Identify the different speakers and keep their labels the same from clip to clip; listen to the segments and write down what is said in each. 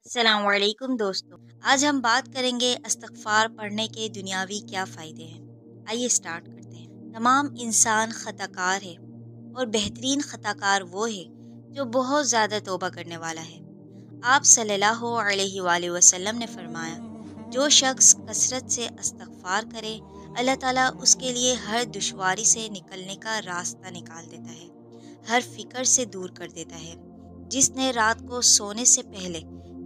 Speaker 1: السلام علیکم دوستوں، آج ہم بات کریں گے استغفار پڑھنے کے دنیاوی کیا فائدے ہیں۔ آئیے سٹارٹ کرتے ہیں۔ تمام انسان خطا کار ہے اور بہترین خطا کار وہ ہے جو بہت زیادہ توبہ کرنے والا ہے۔ آپ صلی اللہ علیہ وآلہ وسلم نے فرمایا، جو شخص کثرت سے استغفار کرے اللہ تعالیٰ اس کے لیے ہر دشواری سے نکلنے کا راستہ نکال دیتا ہے، ہر فکر سے دور کر دیتا ہے۔ جس نے رات کو سونے سے پہلے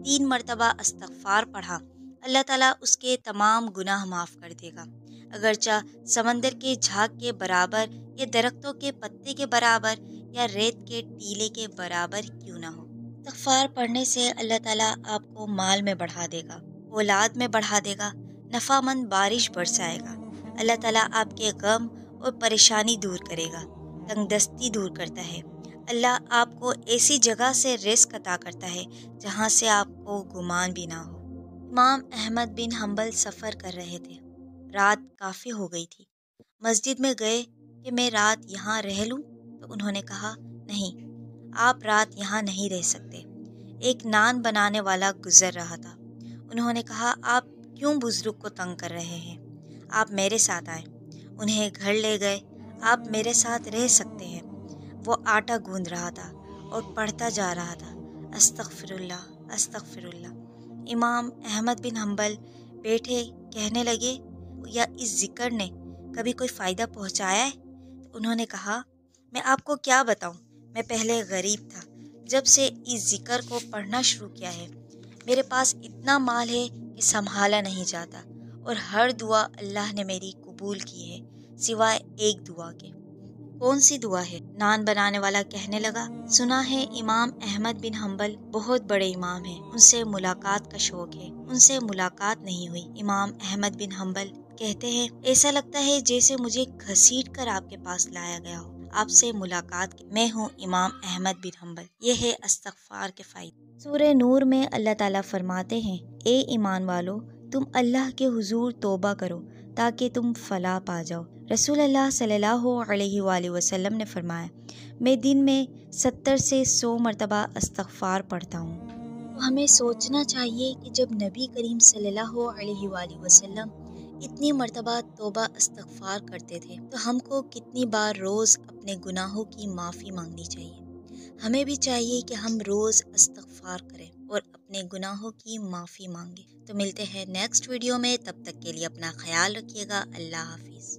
Speaker 1: 3 مرتبہ استغفار پڑھا، اللہ تعالیٰ اس کے تمام گناہ معاف کر دے گا، اگرچہ سمندر کے جھاگ کے برابر یا درختوں کے پتے کے برابر یا ریت کے ٹیلے کے برابر کیوں نہ ہو۔ استغفار پڑھنے سے اللہ تعالیٰ آپ کو مال میں بڑھا دے گا، اولاد میں بڑھا دے گا، نفع مند بارش برسائے گا۔ اللہ تعالیٰ آپ کے غم اور پریشانی دور کرے گا، تنگ دستی دور کرتا ہے۔ اللہ آپ کو ایسی جگہ سے رزق عطا کرتا ہے جہاں سے آپ کو گمان بھی نہ ہو۔ امام احمد بن حنبل سفر کر رہے تھے، رات کافی ہو گئی تھی۔ مسجد میں گئے کہ میں رات یہاں رہ لوں، تو انہوں نے کہا نہیں، آپ رات یہاں نہیں رہ سکتے۔ ایک نان بنانے والا گزر رہا تھا، انہوں نے کہا آپ کیوں بزرگ کو تنگ کر رہے ہیں، آپ میرے ساتھ آئیں۔ انہیں گھر لے گئے، آپ میرے ساتھ رہ سکتے ہیں۔ وہ آٹا گوندھ رہا تھا اور پڑھتا جا رہا تھا، استغفر اللہ استغفر اللہ۔ امام احمد بن حنبل بیٹھے، کہنے لگے یا اس ذکر نے کبھی کوئی فائدہ پہنچایا ہے؟ تو انہوں نے کہا میں آپ کو کیا بتاؤں، میں پہلے غریب تھا، جب سے اس ذکر کو پڑھنا شروع کیا ہے میرے پاس اتنا مال ہے کہ سنبھالا نہیں جاتا، اور ہر دعا اللہ نے میری قبول کی ہے سوائے ایک دعا کے۔ کون سی دعا ہے؟ نان بنانے والا کہنے لگا، سنا ہے امام احمد بن حنبل بہت بڑے امام ہیں، ان سے ملاقات کا شوق ہے، ان سے ملاقات نہیں ہوئی۔ امام احمد بن حنبل کہتے ہیں ایسا لگتا ہے جیسے مجھے گھسیٹ کر آپ کے پاس لایا گیا ہو، آپ سے ملاقات کی۔ میں ہوں امام احمد بن حنبل۔ یہ ہے استغفار کے فائدے۔ سورہ نور میں اللہ تعالیٰ فرماتے ہیں، اے ایمان والو، تم اللہ کے حضور توبہ کرو تاکہ تم فلاح پا جاؤ۔ رسول اللہ صلی اللہ علیہ وآلہ وسلم نے فرمایا، میں دن میں 70 سے 100 مرتبہ استغفار پڑھتا ہوں۔ تو ہمیں سوچنا چاہیے کہ جب نبی کریم صلی اللہ علیہ وآلہ وسلم اتنی مرتبہ توبہ استغفار کرتے تھے، تو ہم کو کتنی بار روز اپنے گناہوں کی معافی مانگنی چاہیے۔ ہمیں بھی چاہیے کہ ہم روز استغفار کریں اور اپنے گناہوں کی معافی مانگیں۔ تو ملتے ہیں نیکسٹ ویڈیو میں، تب تک کے لیے اپنا خیال رکھیے گا۔ اللہ حافظ۔